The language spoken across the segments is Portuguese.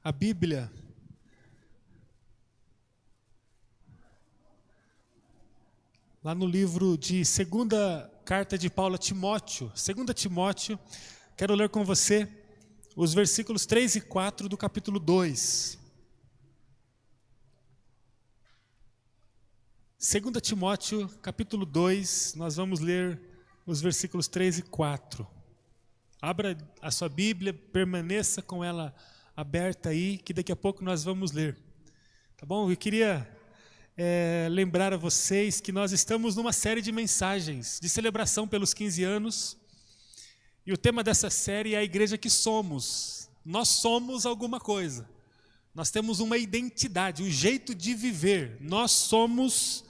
a Bíblia lá no livro de segunda carta de Paulo a Timóteo, 2 Timóteo, quero ler com você os versículos 3 e 4 do capítulo 2. 2 Timóteo, capítulo 2, nós vamos ler os versículos 3 e 4. Abra a sua Bíblia, permaneça com ela aberta aí, que daqui a pouco nós vamos ler. Tá bom? Eu queria lembrar a vocês que nós estamos numa série de mensagens de celebração pelos 15 anos. E o tema dessa série é a igreja que somos. Nós somos alguma coisa. Nós temos uma identidade, um jeito de viver. Nós somos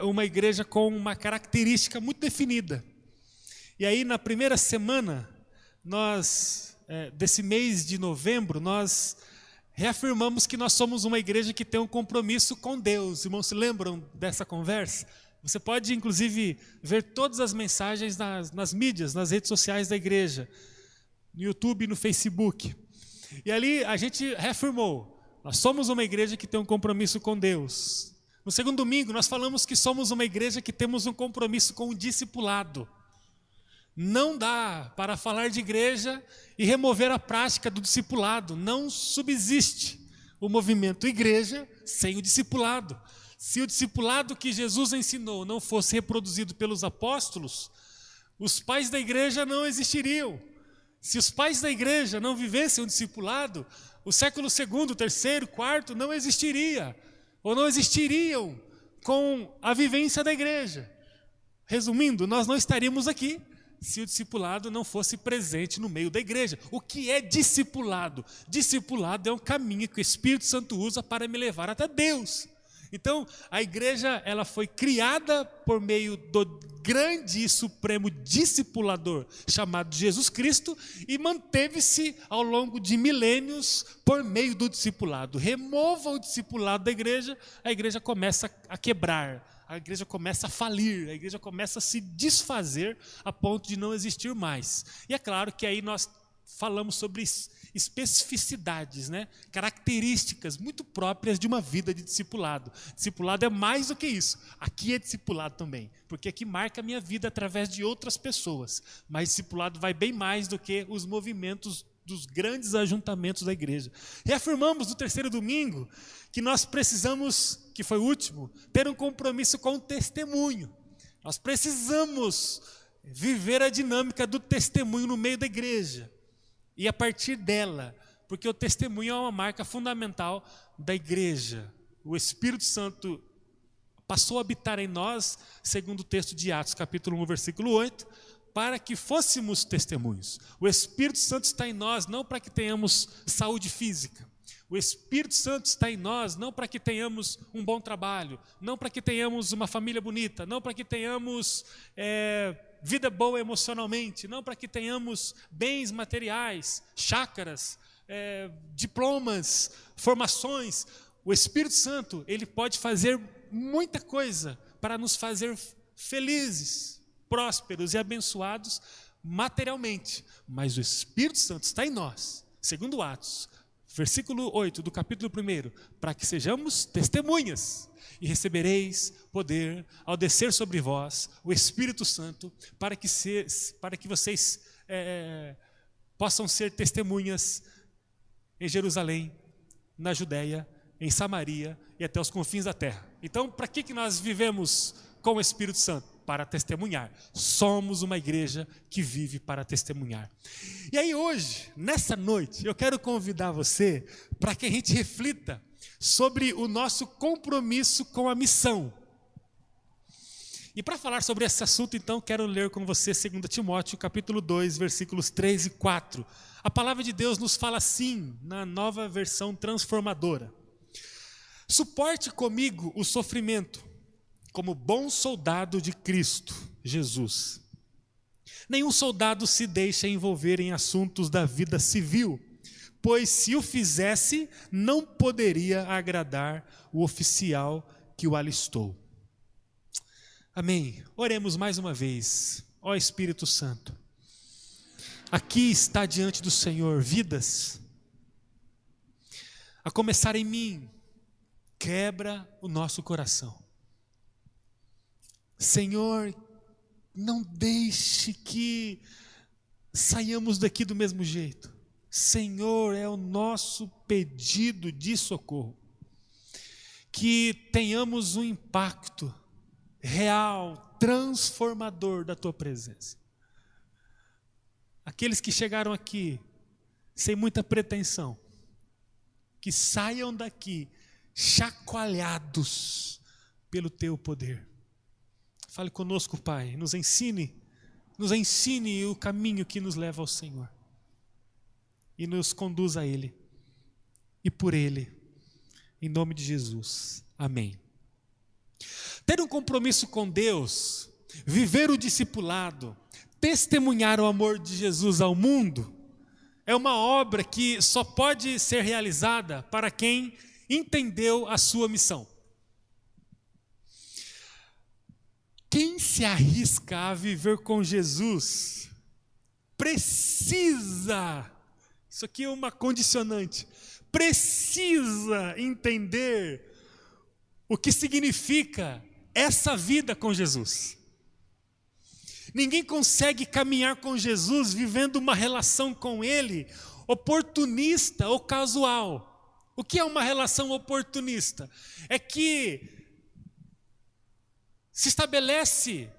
uma igreja com uma característica muito definida. E aí, na primeira semana desse mês de novembro, nós reafirmamos que nós somos uma igreja que tem um compromisso com Deus. Irmãos, se lembram dessa conversa? Você pode, inclusive, ver todas as mensagens nas mídias, nas redes sociais da igreja, no YouTube e no Facebook. E ali a gente reafirmou, nós somos uma igreja que tem um compromisso com Deus. No segundo domingo, nós falamos que somos uma igreja que temos um compromisso com o discipulado. Não dá para falar de igreja e remover a prática do discipulado. Não subsiste o movimento igreja sem o discipulado. Se o discipulado que Jesus ensinou não fosse reproduzido pelos apóstolos, os pais da igreja não existiriam. Se os pais da igreja não vivessem o discipulado, o século segundo, terceiro, quarto não existiria, ou não existiriam com a vivência da igreja. Resumindo, nós não estaríamos aqui se o discipulado não fosse presente no meio da igreja. O que é discipulado? Discipulado é um caminho que o Espírito Santo usa para me levar até Deus. Então, a igreja ela foi criada por meio do grande e supremo discipulador chamado Jesus Cristo e manteve-se ao longo de milênios por meio do discipulado. Remova o discipulado da igreja, a igreja começa a quebrar. A igreja começa a falir, a igreja começa a se desfazer a ponto de não existir mais. E é claro que aí nós falamos sobre especificidades, características muito próprias de uma vida de discipulado. Discipulado é mais do que isso. Aqui é discipulado também, porque aqui marca a minha vida através de outras pessoas. Mas discipulado vai bem mais do que os movimentos dos grandes ajuntamentos da igreja. Reafirmamos no terceiro domingo que nós precisamos, que foi o último, ter um compromisso com o testemunho. Nós precisamos viver a dinâmica do testemunho no meio da igreja. E a partir dela, porque o testemunho é uma marca fundamental da igreja. O Espírito Santo passou a habitar em nós, segundo o texto de Atos, capítulo 1, versículo 8, para que fôssemos testemunhos. O Espírito Santo está em nós não para que tenhamos saúde física. O Espírito Santo está em nós não para que tenhamos um bom trabalho, não para que tenhamos uma família bonita, não para que tenhamos vida boa emocionalmente, não para que tenhamos bens materiais, chácaras, diplomas, formações. O Espírito Santo, ele pode fazer muita coisa para nos fazer felizes, prósperos e abençoados materialmente, mas o Espírito Santo está em nós, segundo Atos, versículo 8 do capítulo 1, para que sejamos testemunhas, e recebereis poder ao descer sobre vós o Espírito Santo, para que vocês possam ser testemunhas em Jerusalém, na Judéia, em Samaria e até os confins da terra. Então, para que nós vivemos com o Espírito Santo? Para testemunhar. Somos uma igreja que vive para testemunhar. E aí hoje, nessa noite, eu quero convidar você para que a gente reflita sobre o nosso compromisso com a missão. E para falar sobre esse assunto, então, quero ler com você 2 Timóteo, capítulo 2, versículos 3 e 4. A palavra de Deus nos fala assim, na nova versão transformadora. Suporte comigo o sofrimento, como bom soldado de Cristo Jesus. Nenhum soldado se deixa envolver em assuntos da vida civil, pois se o fizesse, não poderia agradar o oficial que o alistou. Amém. Oremos mais uma vez. Ó Espírito Santo, aqui está diante do Senhor vidas a começar em mim, quebra o nosso coração. Senhor, não deixe que saiamos daqui do mesmo jeito. Senhor, é o nosso pedido de socorro. Que tenhamos um impacto real, transformador da Tua presença. Aqueles que chegaram aqui sem muita pretensão, que saiam daqui chacoalhados pelo Teu poder. Fale conosco, Pai, nos ensine o caminho que nos leva ao Senhor. E nos conduz a Ele. E por Ele, em nome de Jesus. Amém. Ter um compromisso com Deus, viver o discipulado, testemunhar o amor de Jesus ao mundo, é uma obra que só pode ser realizada para quem entendeu a sua missão. Quem se arrisca a viver com Jesus precisa, isso aqui é uma condicionante, precisa entender o que significa essa vida com Jesus. Ninguém consegue caminhar com Jesus vivendo uma relação com Ele oportunista ou casual. O que é uma relação oportunista? É que se estabelece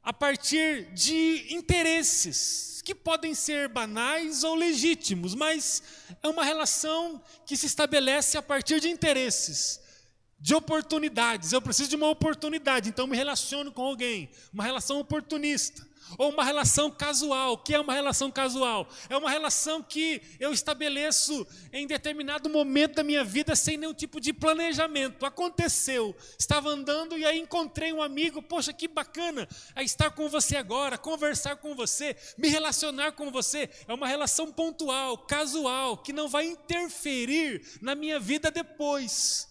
a partir de interesses que podem ser banais ou legítimos, mas é uma relação que se estabelece a partir de interesses, de oportunidades. Eu preciso de uma oportunidade, então me relaciono com alguém. Uma relação oportunista. Ou uma relação casual. O que é uma relação casual? É uma relação que eu estabeleço em determinado momento da minha vida sem nenhum tipo de planejamento. Aconteceu, estava andando e aí encontrei um amigo, poxa, que bacana estar com você agora, conversar com você, me relacionar com você. É uma relação pontual, casual, que não vai interferir na minha vida depois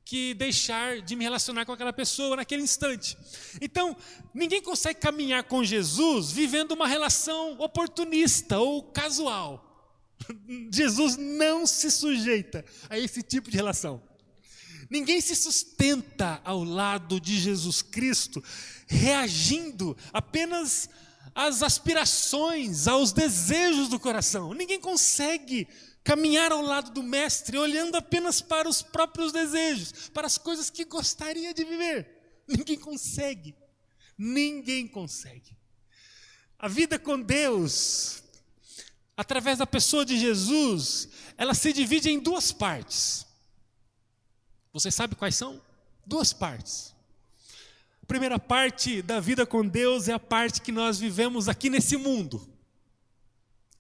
que deixar de me relacionar com aquela pessoa naquele instante. Então, ninguém consegue caminhar com Jesus vivendo uma relação oportunista ou casual. Jesus não se sujeita a esse tipo de relação. Ninguém se sustenta ao lado de Jesus Cristo reagindo apenas às aspirações, aos desejos do coração. Ninguém consegue caminhar ao lado do Mestre, olhando apenas para os próprios desejos, para as coisas que gostaria de viver. Ninguém consegue. Ninguém consegue. A vida com Deus, através da pessoa de Jesus, ela se divide em duas partes. Você sabe quais são? Duas partes. A primeira parte da vida com Deus é a parte que nós vivemos aqui nesse mundo.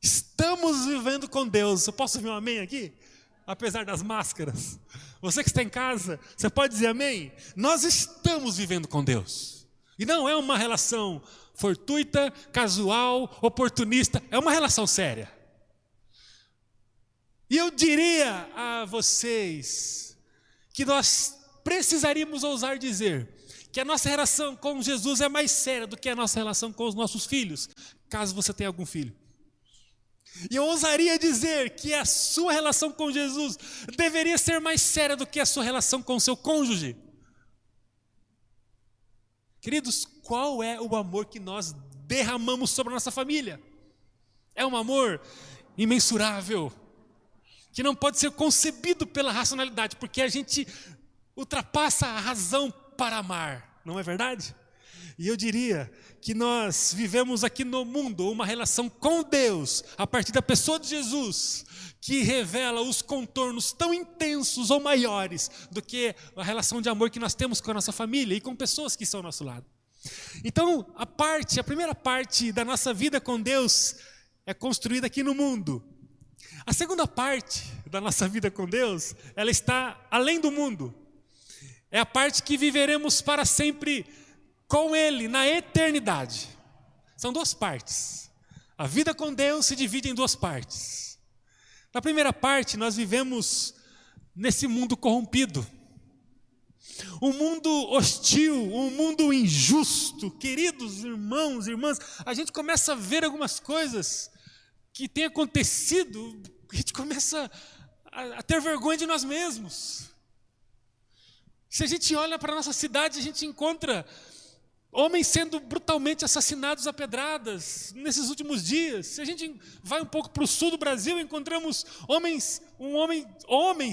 Estamos vivendo com Deus. Eu posso ouvir um amém aqui? Apesar das máscaras. Você que está em casa, você pode dizer amém? Nós estamos vivendo com Deus. E não é uma relação fortuita, casual, oportunista. É uma relação séria. E eu diria a vocês que nós precisaríamos ousar dizer que a nossa relação com Jesus é mais séria do que a nossa relação com os nossos filhos, caso você tenha algum filho. E eu ousaria dizer que a sua relação com Jesus deveria ser mais séria do que a sua relação com o seu cônjuge. Queridos, qual é o amor que nós derramamos sobre a nossa família? É um amor imensurável, que não pode ser concebido pela racionalidade, porque a gente ultrapassa a razão para amar, não é verdade? E eu diria que nós vivemos aqui no mundo uma relação com Deus, a partir da pessoa de Jesus, que revela os contornos tão intensos ou maiores do que a relação de amor que nós temos com a nossa família e com pessoas que estão ao nosso lado. Então, a primeira parte da nossa vida com Deus é construída aqui no mundo. A segunda parte da nossa vida com Deus, ela está além do mundo. É a parte que viveremos para sempre com Ele, na eternidade. São duas partes. A vida com Deus se divide em duas partes. Na primeira parte, nós vivemos nesse mundo corrompido. Um mundo hostil, um mundo injusto. Queridos irmãos e irmãs, a gente começa a ver algumas coisas que têm acontecido, a gente começa a ter vergonha de nós mesmos. Se a gente olha para a nossa cidade, a gente encontra homens sendo brutalmente assassinados a pedradas nesses últimos dias. Se a gente vai um pouco para o sul do Brasil, encontramos homens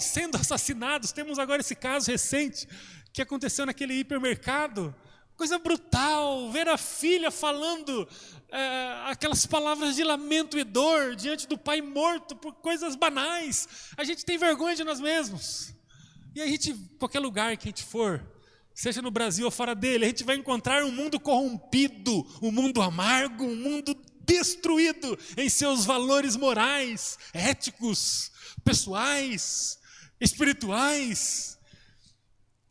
sendo assassinados. Temos agora esse caso recente que aconteceu naquele hipermercado. Coisa brutal, ver a filha falando aquelas palavras de lamento e dor diante do pai morto por coisas banais. A gente tem vergonha de nós mesmos. E a gente, qualquer lugar que a gente for, seja no Brasil ou fora dele, a gente vai encontrar um mundo corrompido, um mundo amargo, um mundo destruído em seus valores morais, éticos, pessoais, espirituais.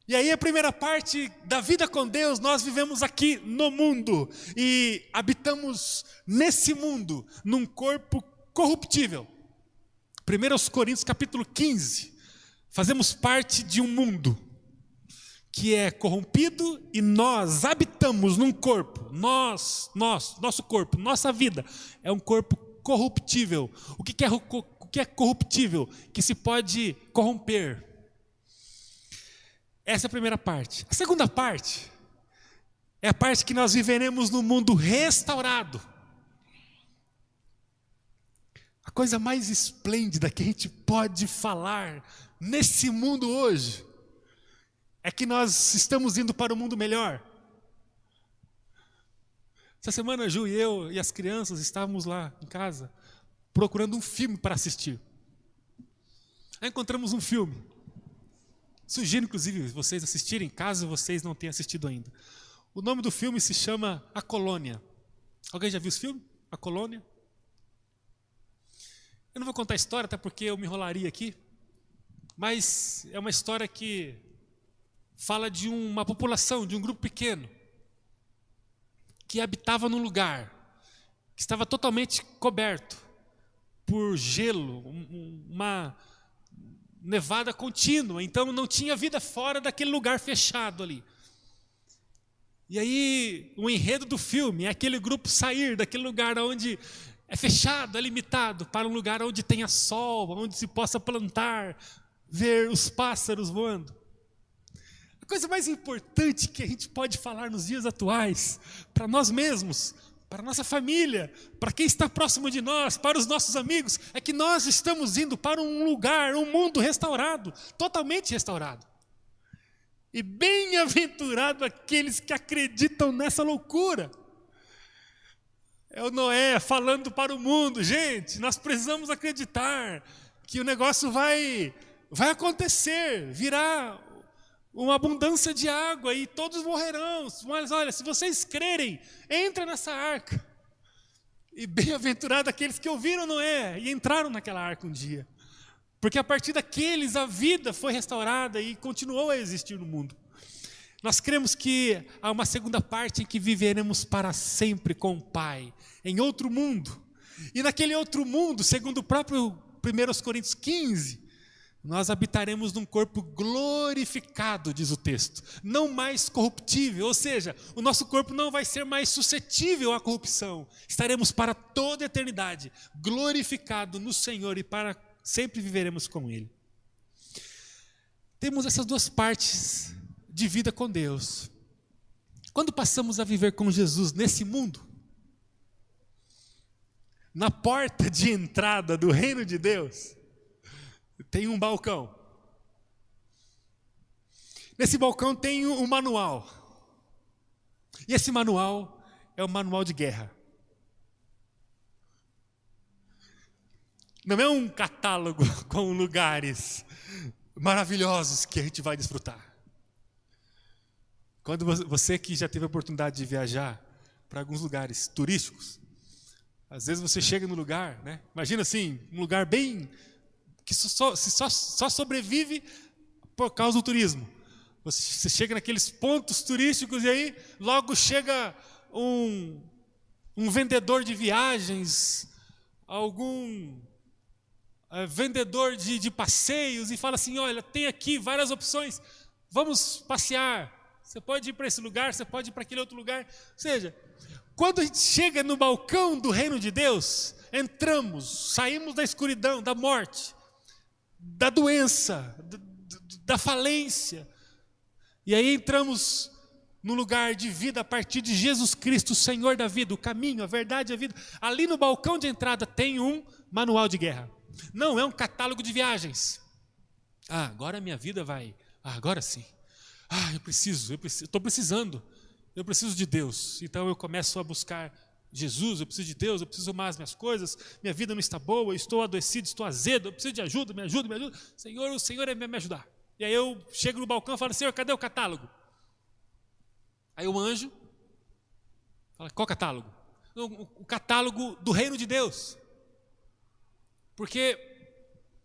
E aí a primeira parte da vida com Deus, nós vivemos aqui no mundo e habitamos nesse mundo, num corpo corruptível. 1 Coríntios capítulo 15, fazemos parte de um mundo que é corrompido e nós habitamos num corpo, nosso corpo, nossa vida é um corpo corruptível. O que é corruptível? Que se pode corromper. Essa é a primeira parte. A segunda parte é a parte que nós viveremos no mundo restaurado. A coisa mais esplêndida que a gente pode falar nesse mundo hoje é que nós estamos indo para um mundo melhor. Essa semana a Ju e eu e as crianças estávamos lá em casa procurando um filme para assistir. Aí encontramos um filme. Sugiro, inclusive, vocês assistirem, caso vocês não tenham assistido ainda. O nome do filme se chama A Colônia. Alguém já viu esse filme? A Colônia? Eu não vou contar a história, até porque eu me enrolaria aqui. Mas é uma história que fala de uma população, de um grupo pequeno, que habitava num lugar que estava totalmente coberto por gelo, uma nevada contínua, então não tinha vida fora daquele lugar fechado ali. E aí o enredo do filme é aquele grupo sair daquele lugar onde é fechado, é limitado, para um lugar onde tenha sol, onde se possa plantar, ver os pássaros voando. A coisa mais importante que a gente pode falar nos dias atuais, para nós mesmos, para a nossa família, para quem está próximo de nós, para os nossos amigos, é que nós estamos indo para um lugar, um mundo restaurado, totalmente restaurado. E bem-aventurado aqueles que acreditam nessa loucura. É o Noé falando para o mundo: gente, nós precisamos acreditar que o negócio vai acontecer, virá uma abundância de água e todos morrerão. Mas olha, se vocês crerem, entra nessa arca. E bem-aventurado aqueles que ouviram Noé e entraram naquela arca um dia. Porque a partir daqueles a vida foi restaurada e continuou a existir no mundo. Nós cremos que há uma segunda parte em que viveremos para sempre com o Pai, em outro mundo. E naquele outro mundo, segundo o próprio 1 Coríntios 15, nós habitaremos num corpo glorificado, diz o texto, não mais corruptível, ou seja, o nosso corpo não vai ser mais suscetível à corrupção. Estaremos para toda a eternidade glorificado no Senhor e para sempre viveremos com Ele. Temos essas duas partes de vida com Deus. Quando passamos a viver com Jesus nesse mundo, na porta de entrada do reino de Deus, tem um balcão. Nesse balcão tem um manual. E esse manual é o manual de guerra. Não é um catálogo com lugares maravilhosos que a gente vai desfrutar. Quando você que já teve a oportunidade de viajar para alguns lugares turísticos, às vezes você chega no lugar, né? Imagina assim, um lugar bem que só sobrevive por causa do turismo. Você chega naqueles pontos turísticos e aí logo chega um vendedor de viagens, algum vendedor de passeios e fala assim: olha, tem aqui várias opções, vamos passear. Você pode ir para esse lugar, você pode ir para aquele outro lugar. Ou seja, quando a gente chega no balcão do reino de Deus, entramos, saímos da escuridão, da morte, da doença, da falência. E aí entramos no lugar de vida a partir de Jesus Cristo, o Senhor da vida, o caminho, a verdade e a vida. Ali no balcão de entrada tem um manual de guerra. Não é um catálogo de viagens. Agora a minha vida vai. Agora sim. Estou precisando. Eu preciso de Deus. Então eu começo a buscar Jesus, eu preciso de Deus, eu preciso amar as minhas coisas, minha vida não está boa, eu estou adoecido, estou azedo, eu preciso de ajuda, me ajuda. Senhor, o Senhor é me ajudar. E aí eu chego no balcão e falo, Senhor, cadê o catálogo? Aí o anjo fala, qual catálogo? O catálogo do reino de Deus. Porque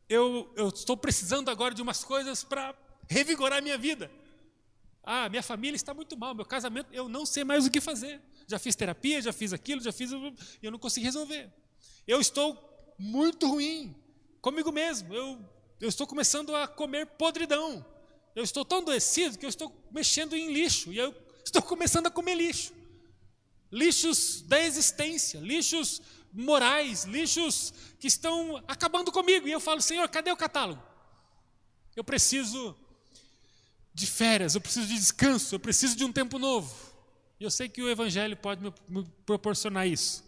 eu estou precisando agora de umas coisas para revigorar a minha vida. Minha família está muito mal, meu casamento, eu não sei mais o que fazer. Já fiz terapia, já fiz aquilo, e eu não consegui resolver. Eu estou muito ruim comigo mesmo. Eu estou começando a comer podridão. Eu estou tão adoecido que eu estou mexendo em lixo. E eu estou começando a comer lixo. Lixos da existência, lixos morais, lixos que estão acabando comigo. E eu falo, Senhor, cadê o catálogo? Eu preciso de férias, eu preciso de descanso, eu preciso de um tempo novo. E eu sei que o Evangelho pode me proporcionar isso.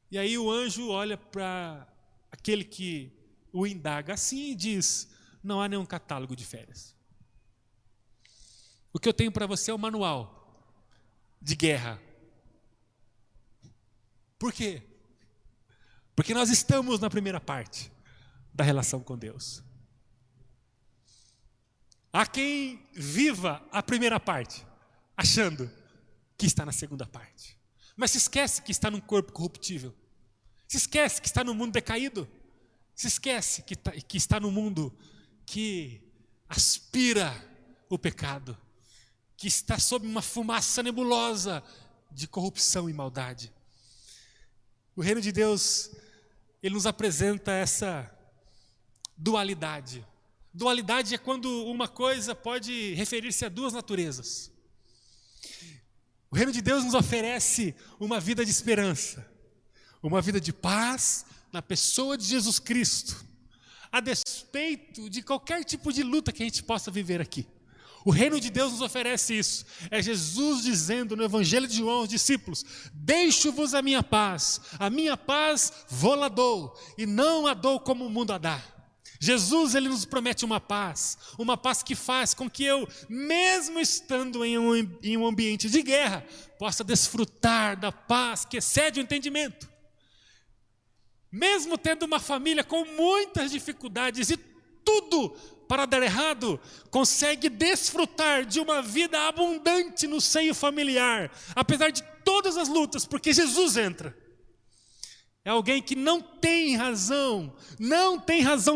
E aí o anjo olha para aquele que o indaga assim e diz, não há nenhum catálogo de férias. O que eu tenho para você é um manual de guerra. Por quê? Porque nós estamos na primeira parte da relação com Deus. Há quem viva a primeira parte, achando que está na segunda parte. Mas se esquece que está num corpo corruptível. Se esquece que está no mundo decaído. Se esquece que está no mundo que aspira o pecado. Que está sob uma fumaça nebulosa de corrupção e maldade. O reino de Deus, ele nos apresenta essa dualidade. Dualidade é quando uma coisa pode referir-se a duas naturezas. O reino de Deus nos oferece uma vida de esperança, uma vida de paz na pessoa de Jesus Cristo, a despeito de qualquer tipo de luta que a gente possa viver aqui. O reino de Deus nos oferece isso. É Jesus dizendo no Evangelho de João aos discípulos, deixo-vos a minha paz vou-la dou, e não a dou como o mundo a dá. Jesus, ele nos promete uma paz que faz com que eu, mesmo estando em um ambiente de guerra, possa desfrutar da paz que excede o entendimento. Mesmo tendo uma família com muitas dificuldades e tudo para dar errado, consegue desfrutar de uma vida abundante no seio familiar, apesar de todas as lutas, porque Jesus entra. É alguém que não tem razão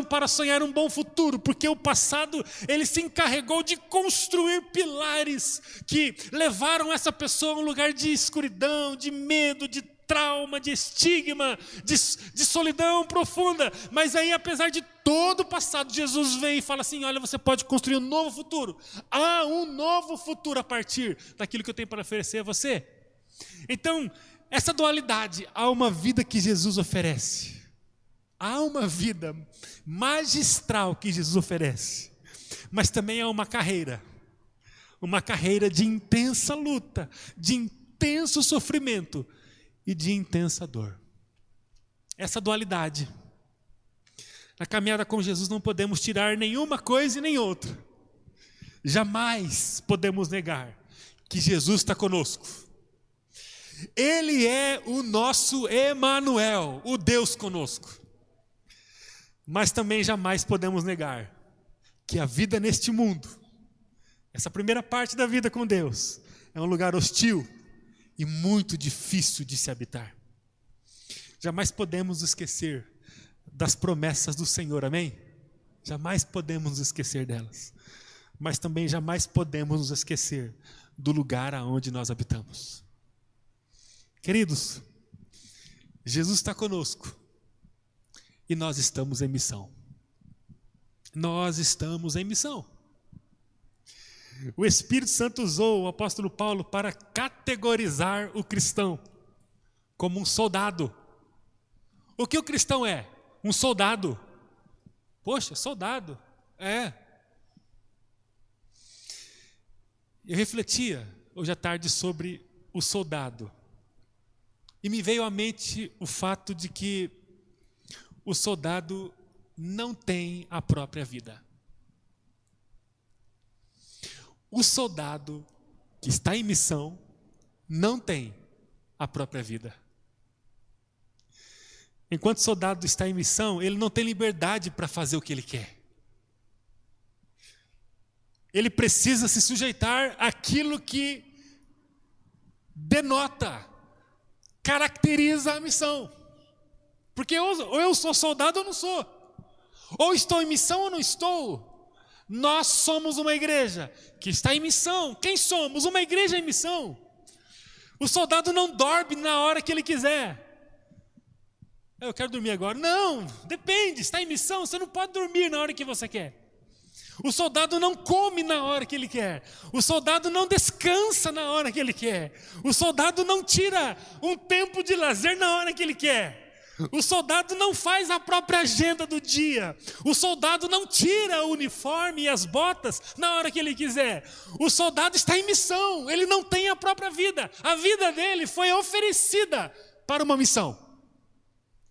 para sonhar um bom futuro, porque o passado ele se encarregou de construir pilares que levaram essa pessoa a um lugar de escuridão, de medo, de trauma, de estigma, de solidão profunda. Mas aí, apesar de todo o passado, Jesus vem e fala assim, olha, você pode construir um novo futuro. Há um novo futuro a partir daquilo que eu tenho para oferecer a você. Então, essa dualidade, há uma vida que Jesus oferece. Há uma vida magistral que Jesus oferece. Mas também há uma carreira de intensa luta, de intenso sofrimento e de intensa dor. Essa dualidade. Na caminhada com Jesus não podemos tirar nenhuma coisa e nem outra. Jamais podemos negar que Jesus está conosco. Ele é o nosso Emanuel, o Deus conosco. Mas também jamais podemos negar que a vida neste mundo, essa primeira parte da vida com Deus, é um lugar hostil e muito difícil de se habitar. Jamais podemos esquecer das promessas do Senhor, amém? Jamais podemos nos esquecer delas. Mas também jamais podemos nos esquecer do lugar aonde nós habitamos. Queridos, Jesus está conosco e nós estamos em missão. Nós estamos em missão. O Espírito Santo usou o apóstolo Paulo para categorizar o cristão como um soldado. O que o cristão é? Um soldado. Poxa, soldado. Eu refletia hoje à tarde sobre o soldado. E me veio à mente o fato de que o soldado não tem a própria vida. O soldado que está em missão não tem a própria vida. Enquanto o soldado está em missão, ele não tem liberdade para fazer o que ele quer. Ele precisa se sujeitar àquilo que denota, caracteriza a missão. Porque ou eu sou soldado ou não sou. Ou estou em missão ou não estou. Nós somos uma igreja que está em missão. Quem somos? Uma igreja em missão. O soldado não dorme na hora que ele quiser. Eu quero dormir agora. Não, depende, está em missão, você não pode dormir na hora que você quer. O soldado não come na hora que ele quer. O soldado não descansa na hora que ele quer. O soldado não tira um tempo de lazer na hora que ele quer. O soldado não faz a própria agenda do dia. O soldado não tira o uniforme e as botas na hora que ele quiser. O soldado está em missão, ele não tem a própria vida. A vida dele foi oferecida para uma missão.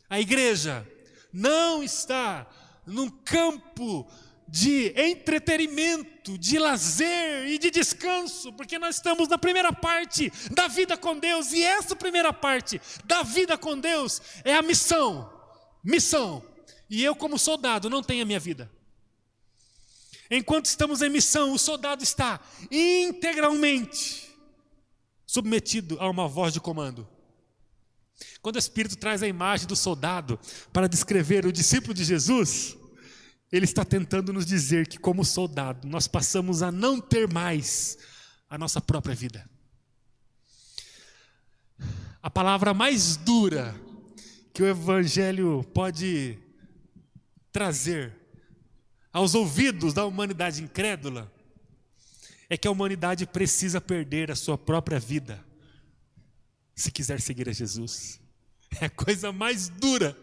A igreja não está num campo de entretenimento, de lazer e de descanso, porque nós estamos na primeira parte da vida com Deus, e essa primeira parte da vida com Deus é a missão, e eu como soldado não tenho a minha vida. Enquanto estamos em missão, o soldado está integralmente submetido a uma voz de comando. Quando o Espírito traz a imagem do soldado para descrever o discípulo de Jesus, ele está tentando nos dizer que, como soldado, nós passamos a não ter mais a nossa própria vida. A palavra mais dura que o Evangelho pode trazer aos ouvidos da humanidade incrédula é que a humanidade precisa perder a sua própria vida se quiser seguir a Jesus. É a coisa mais dura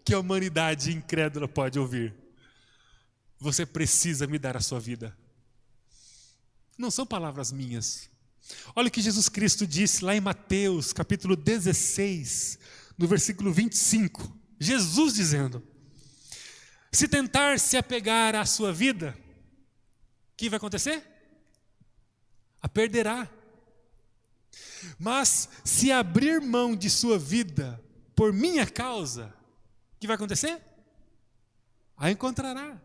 que a humanidade incrédula pode ouvir. Você precisa me dar a sua vida. Não são palavras minhas. Olha o que Jesus Cristo disse lá em Mateus, capítulo 16, no versículo 25. Jesus dizendo: se tentar se apegar à sua vida, o que vai acontecer? A perderá. Mas se abrir mão de sua vida por minha causa, o que vai acontecer? A encontrará.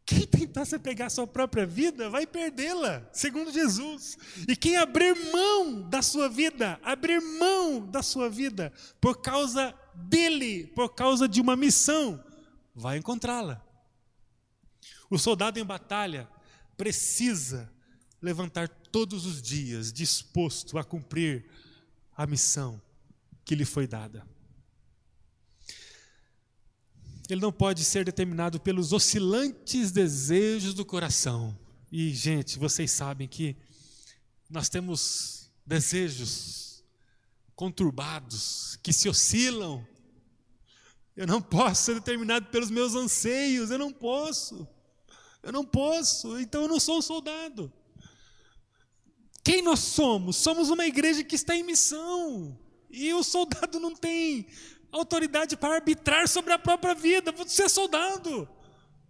Quem tentar se apegar à sua própria vida vai perdê-la, segundo Jesus. E quem abrir mão da sua vida por causa dele, por causa de uma missão, vai encontrá-la. O soldado em batalha precisa levantar todos os dias disposto a cumprir a missão que lhe foi dada. Ele não pode ser determinado pelos oscilantes desejos do coração. E, gente, vocês sabem que nós temos desejos conturbados, que se oscilam. Eu não posso ser determinado pelos meus anseios, eu não posso, então eu não sou um soldado. Quem nós somos? Somos uma igreja que está em missão, e o soldado não tem autoridade para arbitrar sobre a própria vida. Você é soldado.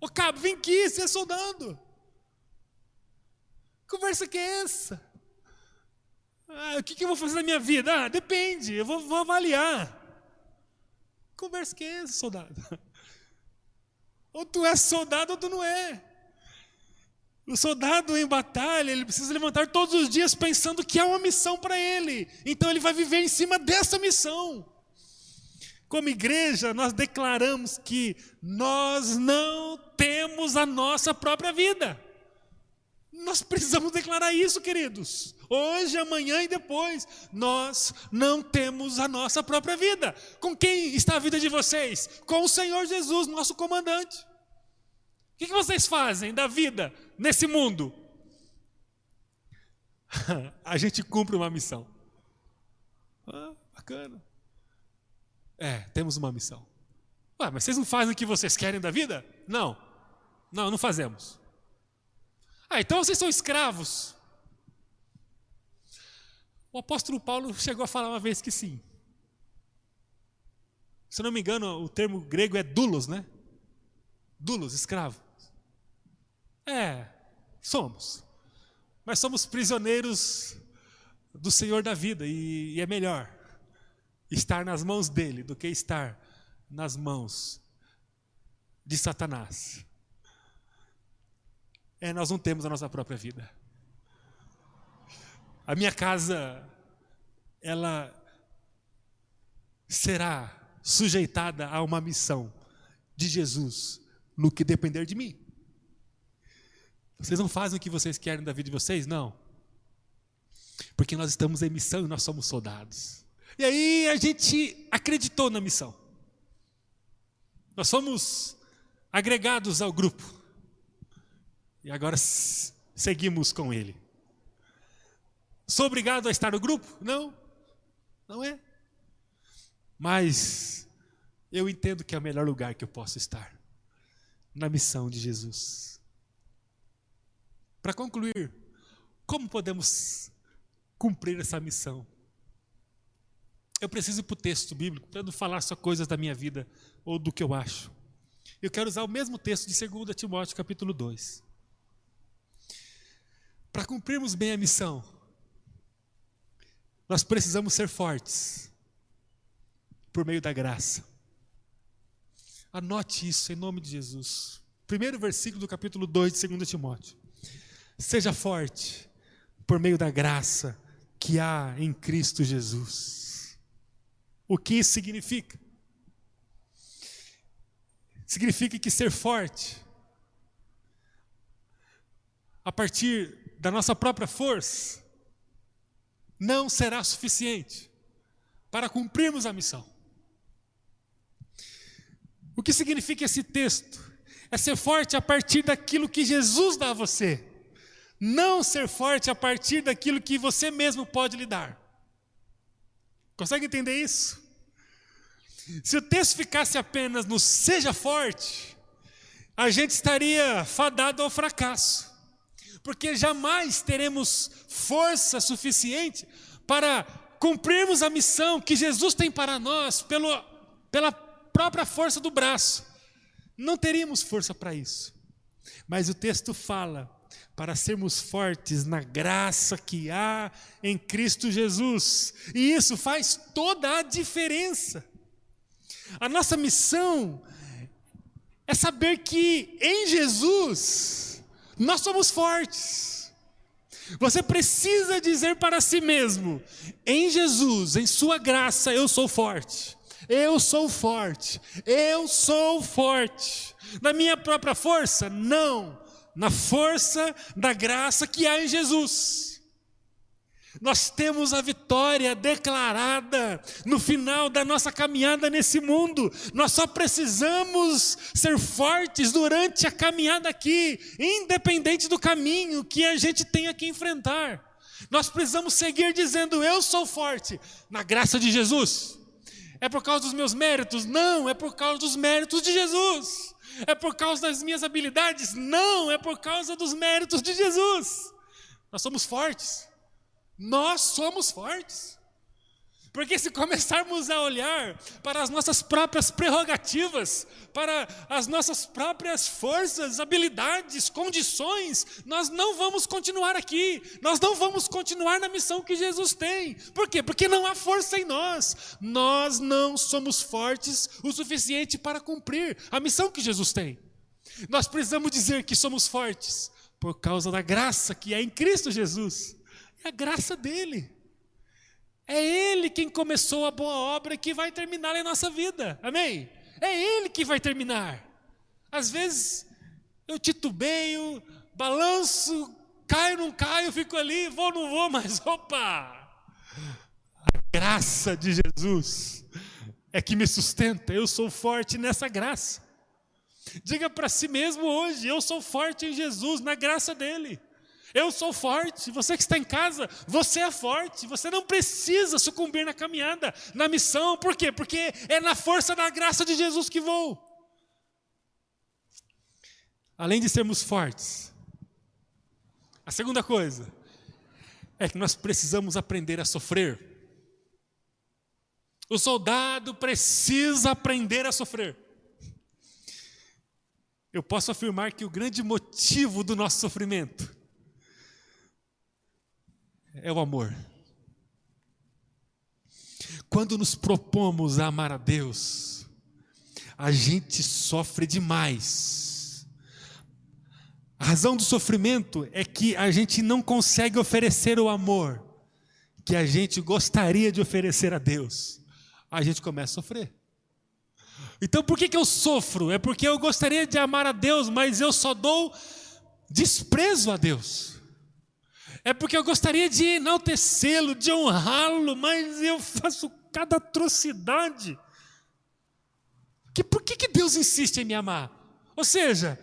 Ô cabo, vem aqui, você é soldado. Que conversa que é essa? O que eu vou fazer na minha vida? Depende, eu vou avaliar. Que conversa que é essa, soldado? Ou tu é soldado ou tu não é. O soldado em batalha, ele precisa levantar todos os dias pensando que há uma missão para ele. Então ele vai viver em cima dessa missão. Como igreja, nós declaramos que nós não temos a nossa própria vida. Nós precisamos declarar isso, queridos. Hoje, amanhã e depois, nós não temos a nossa própria vida. Com quem está a vida de vocês? Com o Senhor Jesus, nosso comandante. O que vocês fazem da vida nesse mundo? A gente cumpre uma missão. Bacana. Temos uma missão. Ué, mas vocês não fazem o que vocês querem da vida? Não. Não fazemos. Então vocês são escravos. O apóstolo Paulo chegou a falar uma vez que sim. Se não me engano, o termo grego é doulos, né? Doulos, escravo. Somos. Mas somos prisioneiros do Senhor da vida. E é melhor estar nas mãos dele do que estar nas mãos de Satanás. Nós não temos a nossa própria vida. A minha casa, ela será sujeitada a uma missão de Jesus no que depender de mim. Vocês não fazem o que vocês querem da vida de vocês? Não. Porque nós estamos em missão e nós somos soldados. E aí a gente acreditou na missão. Nós fomos agregados ao grupo. E agora seguimos com ele. Sou obrigado a estar no grupo? Não é. Mas eu entendo que é o melhor lugar que eu posso estar. Na missão de Jesus. Para concluir, como podemos cumprir essa missão? Eu preciso ir para o texto bíblico, para não falar só coisas da minha vida ou do que eu acho. Eu quero usar o mesmo texto de 2 Timóteo capítulo 2. Para cumprirmos bem a missão, nós precisamos ser fortes por meio da graça. Anote isso em nome de Jesus. Primeiro versículo do capítulo 2 de 2 Timóteo. Seja forte por meio da graça que há em Cristo Jesus. O que isso significa? Significa que ser forte a partir da nossa própria força não será suficiente para cumprirmos a missão. O que significa esse texto? É ser forte a partir daquilo que Jesus dá a você. Não ser forte a partir daquilo que você mesmo pode lhe dar. Consegue entender isso? Se o texto ficasse apenas no seja forte, a gente estaria fadado ao fracasso. Porque jamais teremos força suficiente para cumprirmos a missão que Jesus tem para nós pela própria força do braço. Não teríamos força para isso. Mas o texto fala para sermos fortes na graça que há em Cristo Jesus. E isso faz toda a diferença. A nossa missão é saber que em Jesus nós somos fortes. Você precisa dizer para si mesmo: em Jesus, em sua graça, eu sou forte. Eu sou forte. Eu sou forte. Na minha própria força? Não. Na força da graça que há em Jesus. Nós temos a vitória declarada no final da nossa caminhada nesse mundo. Nós só precisamos ser fortes durante a caminhada aqui, independente do caminho que a gente tenha que enfrentar. Nós precisamos seguir dizendo: eu sou forte na graça de Jesus. É por causa dos meus méritos? Não, é por causa dos méritos de Jesus. É por causa das minhas habilidades? Não, é por causa dos méritos de Jesus. Nós somos fortes. Nós somos fortes. Porque se começarmos a olhar para as nossas próprias prerrogativas, para as nossas próprias forças, habilidades, condições, nós não vamos continuar aqui. Nós não vamos continuar na missão que Jesus tem. Por quê? Porque não há força em nós. Nós não somos fortes o suficiente para cumprir a missão que Jesus tem. Nós precisamos dizer que somos fortes por causa da graça que é em Cristo Jesus. É a graça dele. É ele quem começou a boa obra e que vai terminar em nossa vida. Amém? É ele que vai terminar. Às vezes eu titubeio, balanço, caio, não caio, fico ali, vou, não vou, mas opa! A graça de Jesus é que me sustenta. Eu sou forte nessa graça. Diga para si mesmo hoje: eu sou forte em Jesus, na graça dele. Eu sou forte. Você que está em casa, você é forte. Você não precisa sucumbir na caminhada, na missão. Por quê? Porque é na força da graça de Jesus que vou. Além de sermos fortes, a segunda coisa é que nós precisamos aprender a sofrer. O soldado precisa aprender a sofrer. Eu posso afirmar que o grande motivo do nosso sofrimento é o amor. Quando nos propomos a amar a Deus, a gente sofre demais. A razão do sofrimento é que a gente não consegue oferecer o amor que a gente gostaria de oferecer a Deus. A gente começa a sofrer. Então por que eu sofro? É porque eu gostaria de amar a Deus, mas eu só dou desprezo a Deus. É porque eu gostaria de enaltecê-lo, de honrá-lo, mas eu faço cada atrocidade. Por que Deus insiste em me amar? Ou seja,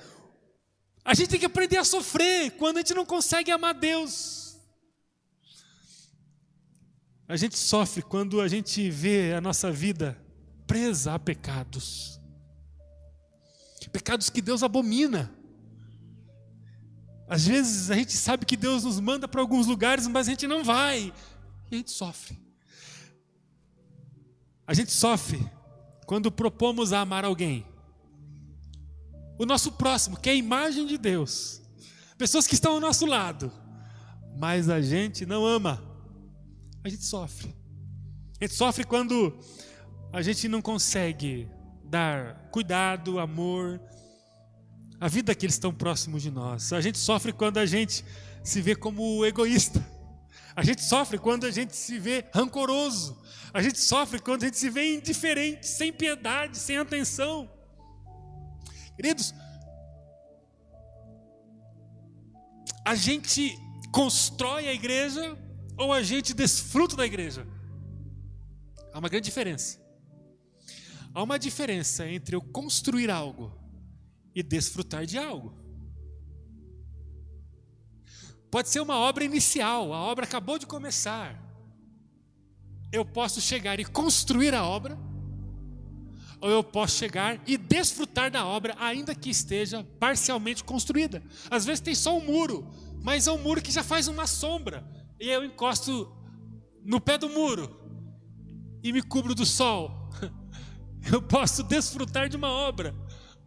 a gente tem que aprender a sofrer quando a gente não consegue amar Deus. A gente sofre quando a gente vê a nossa vida presa a pecados. Pecados que Deus abomina. Às vezes a gente sabe que Deus nos manda para alguns lugares, mas a gente não vai. E a gente sofre. A gente sofre quando propomos a amar alguém. O nosso próximo, que é a imagem de Deus. Pessoas que estão ao nosso lado. Mas a gente não ama. A gente sofre. A gente sofre quando a gente não consegue dar cuidado, amor, a vida daqueles que estão próximos de nós. A gente sofre quando a gente se vê como egoísta. A gente sofre quando a gente se vê rancoroso. A gente sofre quando a gente se vê indiferente, sem piedade, sem atenção. Queridos, a gente constrói a igreja ou a gente desfruta da igreja? Há uma grande diferença. Há uma diferença entre eu construir algo e desfrutar de algo. Pode ser uma obra inicial, a obra acabou de começar. Eu posso chegar e construir a obra, ou eu posso chegar e desfrutar da obra, ainda que esteja parcialmente construída. Às vezes tem só um muro, mas é um muro que já faz uma sombra, e eu encosto no pé do muro e me cubro do sol. Eu posso desfrutar de uma obra,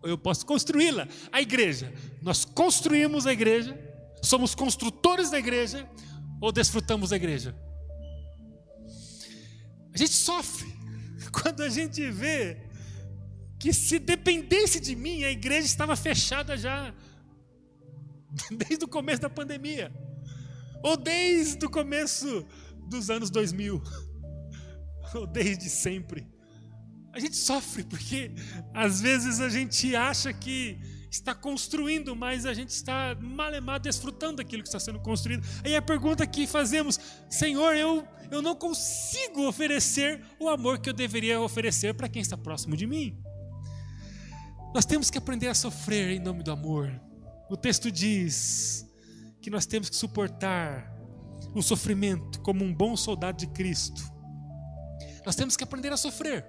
ou eu posso construí-la. A igreja, nós construímos a igreja, somos construtores da igreja, ou desfrutamos da igreja? A gente sofre quando a gente vê que se dependesse de mim, a igreja estava fechada já, desde o começo da pandemia, ou desde o começo dos anos 2000, ou desde sempre. A gente sofre porque às vezes a gente acha que está construindo, mas a gente está malemar desfrutando daquilo que está sendo construído. Aí a pergunta que fazemos: Senhor, eu não consigo oferecer o amor que eu deveria oferecer para quem está próximo de mim. Nós temos que aprender a sofrer em nome do amor. O texto diz que nós temos que suportar o sofrimento como um bom soldado de Cristo. Nós temos que aprender a sofrer.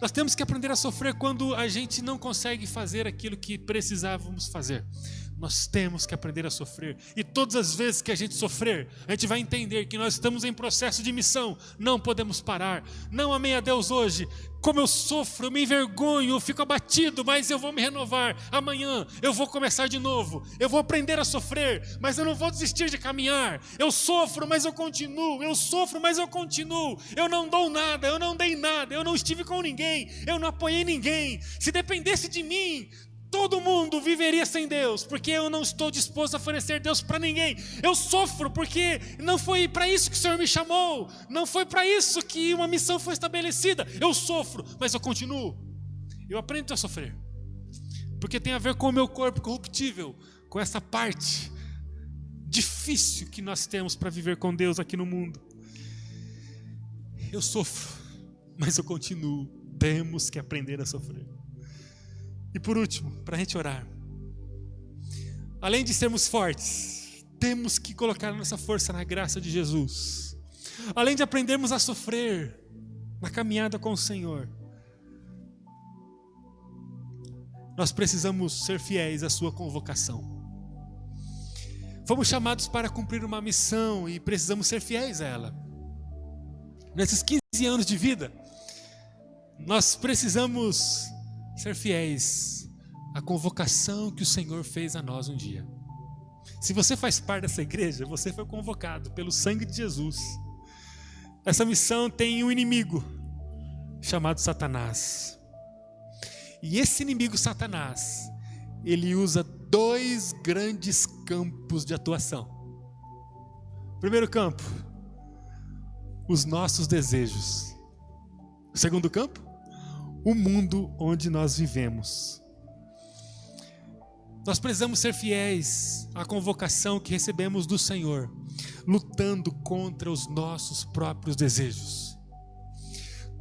Nós temos que aprender a sofrer quando a gente não consegue fazer aquilo que precisávamos fazer. Nós temos que aprender a sofrer. E todas as vezes que a gente sofrer, a gente vai entender que nós estamos em processo de missão. Não podemos parar. Não amei a Deus hoje. Como eu sofro, eu me envergonho, eu fico abatido, mas eu vou me renovar. Amanhã eu vou começar de novo. Eu vou aprender a sofrer, mas eu não vou desistir de caminhar. Eu sofro, mas eu continuo. Eu sofro, mas eu continuo. Eu não dou nada, eu não dei nada. Eu não estive com ninguém, eu não apoiei ninguém. Se dependesse de mim, todo mundo viveria sem Deus, porque eu não estou disposto a oferecer Deus para ninguém. Eu sofro porque não foi para isso que o Senhor me chamou, não foi para isso que uma missão foi estabelecida. Eu sofro, mas eu continuo. Eu aprendo a sofrer, porque tem a ver com o meu corpo corruptível, com essa parte difícil que nós temos para viver com Deus aqui no mundo. Eu sofro, mas eu continuo. Temos que aprender a sofrer. E por último, para a gente orar, além de sermos fortes, temos que colocar nossa força na graça de Jesus. Além de aprendermos a sofrer na caminhada com o Senhor, nós precisamos ser fiéis à sua convocação. Fomos chamados para cumprir uma missão e precisamos ser fiéis a ela. Nesses 15 anos de vida, nós precisamos ser fiéis à convocação que o Senhor fez a nós um dia. Se você faz parte dessa igreja, você foi convocado pelo sangue de Jesus. Essa missão tem um inimigo chamado Satanás. E esse inimigo Satanás, ele usa 2 grandes campos de atuação. Primeiro campo, os nossos desejos. O segundo campo, o mundo onde nós vivemos. Nós precisamos ser fiéis à convocação que recebemos do Senhor, lutando contra os nossos próprios desejos.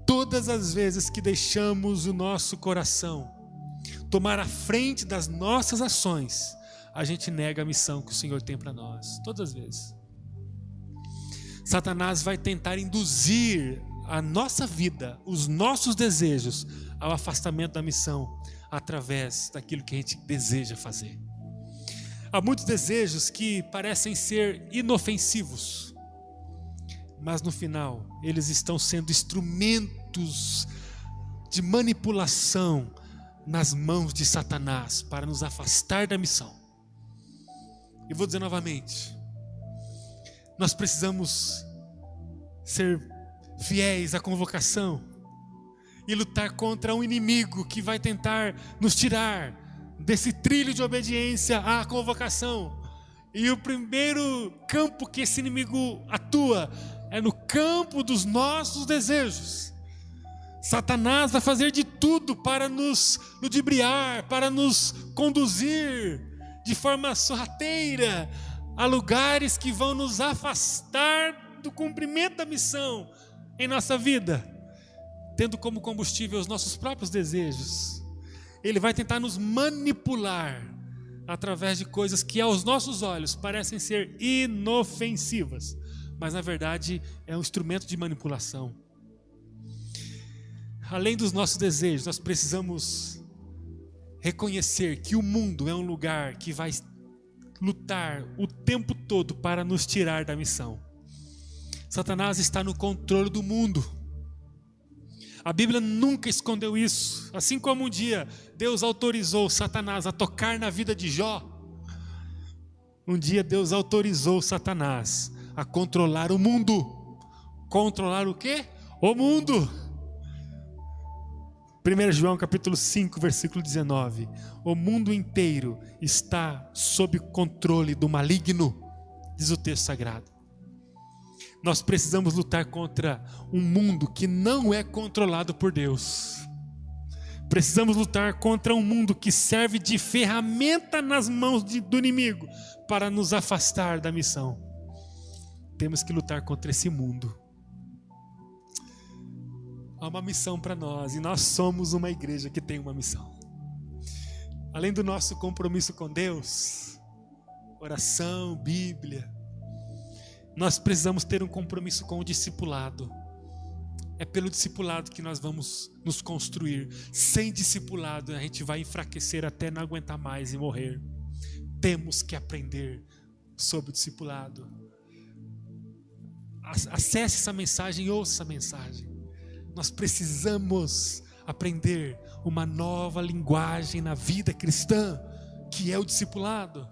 Todas as vezes que deixamos o nosso coração tomar a frente das nossas ações, a gente nega a missão que o Senhor tem para nós. Todas as vezes. Satanás vai tentar induzir a nossa vida, os nossos desejos, ao afastamento da missão, através daquilo que a gente deseja fazer. Há muitos desejos que parecem ser inofensivos, mas no final eles estão sendo instrumentos de manipulação nas mãos de Satanás para nos afastar da missão. E vou dizer novamente, nós precisamos ser fiéis à convocação e lutar contra um inimigo que vai tentar nos tirar desse trilho de obediência à convocação. E o primeiro campo que esse inimigo atua é no campo dos nossos desejos. Satanás vai fazer de tudo para nos ludibriar, para nos conduzir de forma sorrateira a lugares que vão nos afastar do cumprimento da missão em nossa vida, tendo como combustível os nossos próprios desejos. Ele vai tentar nos manipular através de coisas que aos nossos olhos parecem ser inofensivas, mas na verdade é um instrumento de manipulação. Além dos nossos desejos, nós precisamos reconhecer que o mundo é um lugar que vai lutar o tempo todo para nos tirar da missão. Satanás está no controle do mundo. A Bíblia nunca escondeu isso. Assim como um dia Deus autorizou Satanás a tocar na vida de Jó, um dia Deus autorizou Satanás a controlar o mundo. Controlar o quê? O mundo. 1 João capítulo 5, versículo 19. O mundo inteiro está sob controle do maligno, diz o texto sagrado. Nós precisamos lutar contra um mundo que não é controlado por Deus. Precisamos lutar contra um mundo que serve de ferramenta nas mãos do inimigo para nos afastar da missão. Temos que lutar contra esse mundo. Há uma missão para nós e nós somos uma igreja que tem uma missão. Além do nosso compromisso com Deus, oração, Bíblia, nós precisamos ter um compromisso com o discipulado. É pelo discipulado que nós vamos nos construir. Sem discipulado a gente vai enfraquecer até não aguentar mais e morrer. Temos que aprender sobre o discipulado. Acesse essa mensagem, ouça essa mensagem. Nós precisamos aprender uma nova linguagem na vida cristã, que é o discipulado.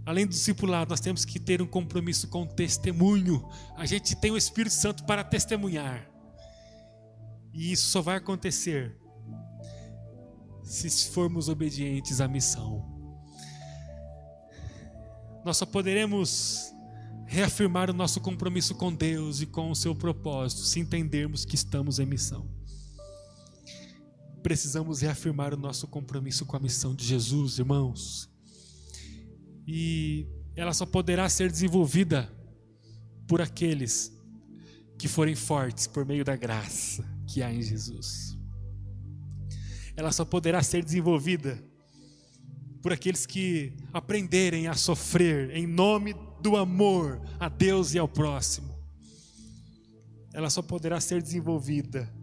Além do discipulado, nós temos que ter um compromisso com o testemunho. A gente tem o Espírito Santo para testemunhar. E isso só vai acontecer se formos obedientes à missão. Nós só poderemos reafirmar o nosso compromisso com Deus e com o seu propósito se entendermos que estamos em missão. Precisamos reafirmar o nosso compromisso com a missão de Jesus, irmãos. E ela só poderá ser desenvolvida por aqueles que forem fortes por meio da graça que há em Jesus. Ela só poderá ser desenvolvida por aqueles que aprenderem a sofrer em nome do amor a Deus e ao próximo. Ela só poderá ser desenvolvida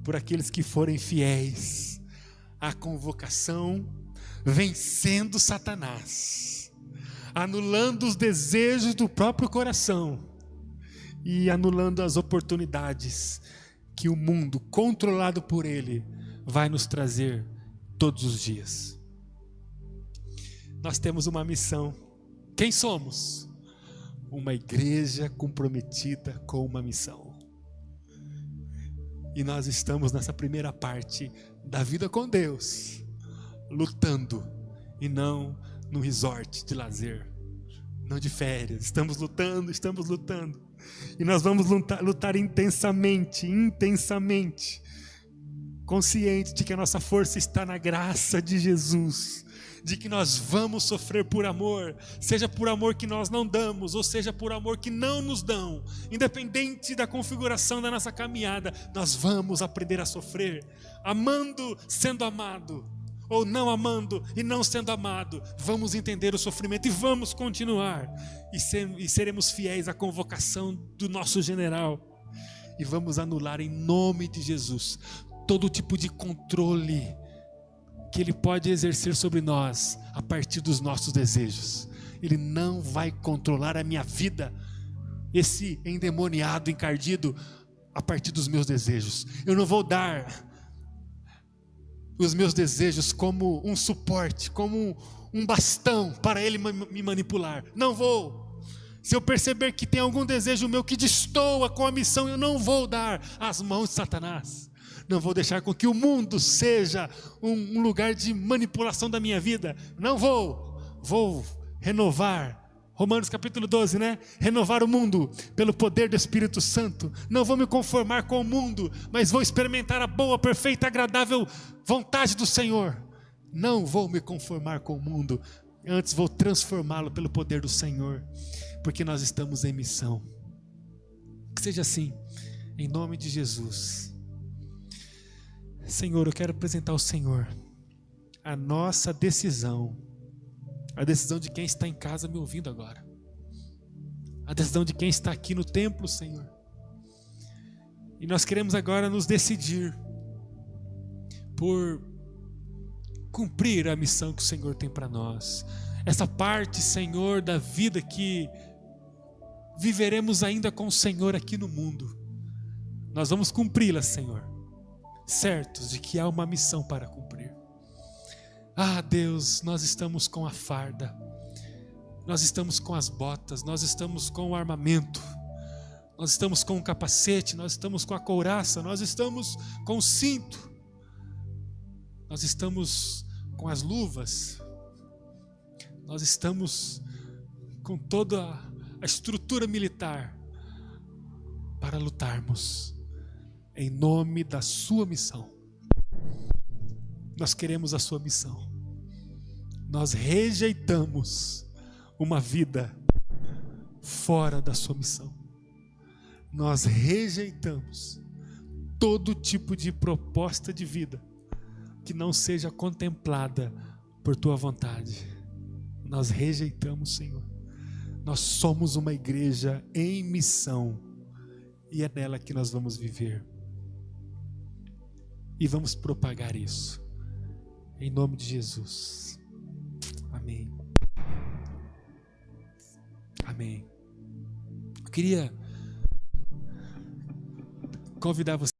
por aqueles que forem fiéis à convocação, vencendo Satanás, anulando os desejos do próprio coração e anulando as oportunidades que o mundo, controlado por ele, vai nos trazer todos os dias. Nós temos uma missão. Quem somos? Uma igreja comprometida com uma missão. E nós estamos nessa primeira parte da vida com Deus, lutando, e não no resort de lazer, não de férias. Estamos lutando. E nós vamos lutar intensamente, consciente de que a nossa força está na graça de Jesus, de que nós vamos sofrer por amor, seja por amor que nós não damos, ou seja por amor que não nos dão, independente da configuração da nossa caminhada, nós vamos aprender a sofrer, amando, sendo amado, ou não amando e não sendo amado. Vamos entender o sofrimento e vamos continuar, e seremos fiéis à convocação do nosso general, e vamos anular em nome de Jesus todo tipo de controle que Ele pode exercer sobre nós a partir dos nossos desejos. Ele não vai controlar a minha vida, esse endemoniado, encardido, a partir dos meus desejos. Eu não vou dar os meus desejos como um suporte, como um bastão para Ele me manipular. Não vou. Se eu perceber que tem algum desejo meu que destoa com a missão, eu não vou dar às mãos de Satanás. Não vou deixar com que o mundo seja um lugar de manipulação da minha vida. Não vou. Vou renovar. Romanos capítulo 12, né? Renovar o mundo pelo poder do Espírito Santo. Não vou me conformar com o mundo, mas vou experimentar a boa, perfeita, agradável vontade do Senhor. Não vou me conformar com o mundo, antes vou transformá-lo pelo poder do Senhor, porque nós estamos em missão. Que seja assim, em nome de Jesus. Senhor, eu quero apresentar ao Senhor a nossa decisão, a decisão de quem está em casa me ouvindo agora, a decisão de quem está aqui no templo, Senhor. E nós queremos agora nos decidir por cumprir a missão que o Senhor tem para nós. Essa parte, Senhor, da vida que viveremos ainda com o Senhor aqui no mundo, nós vamos cumpri-la, Senhor, certos de que há uma missão para cumprir. Ah, Deus, nós estamos com a farda, nós estamos com as botas, nós estamos com o armamento, nós estamos com o capacete, nós estamos com a couraça, nós estamos com o cinto, nós estamos com as luvas, nós estamos com toda a estrutura militar para lutarmos em nome da sua missão. Nós queremos a sua missão. Nós rejeitamos uma vida fora da sua missão. Nós rejeitamos todo tipo de proposta de vida que não seja contemplada por tua vontade. Nós rejeitamos, Senhor. Nós somos uma igreja em missão e é nela que nós vamos viver. E vamos propagar isso, em nome de Jesus. Amém. Amém. Eu queria convidar você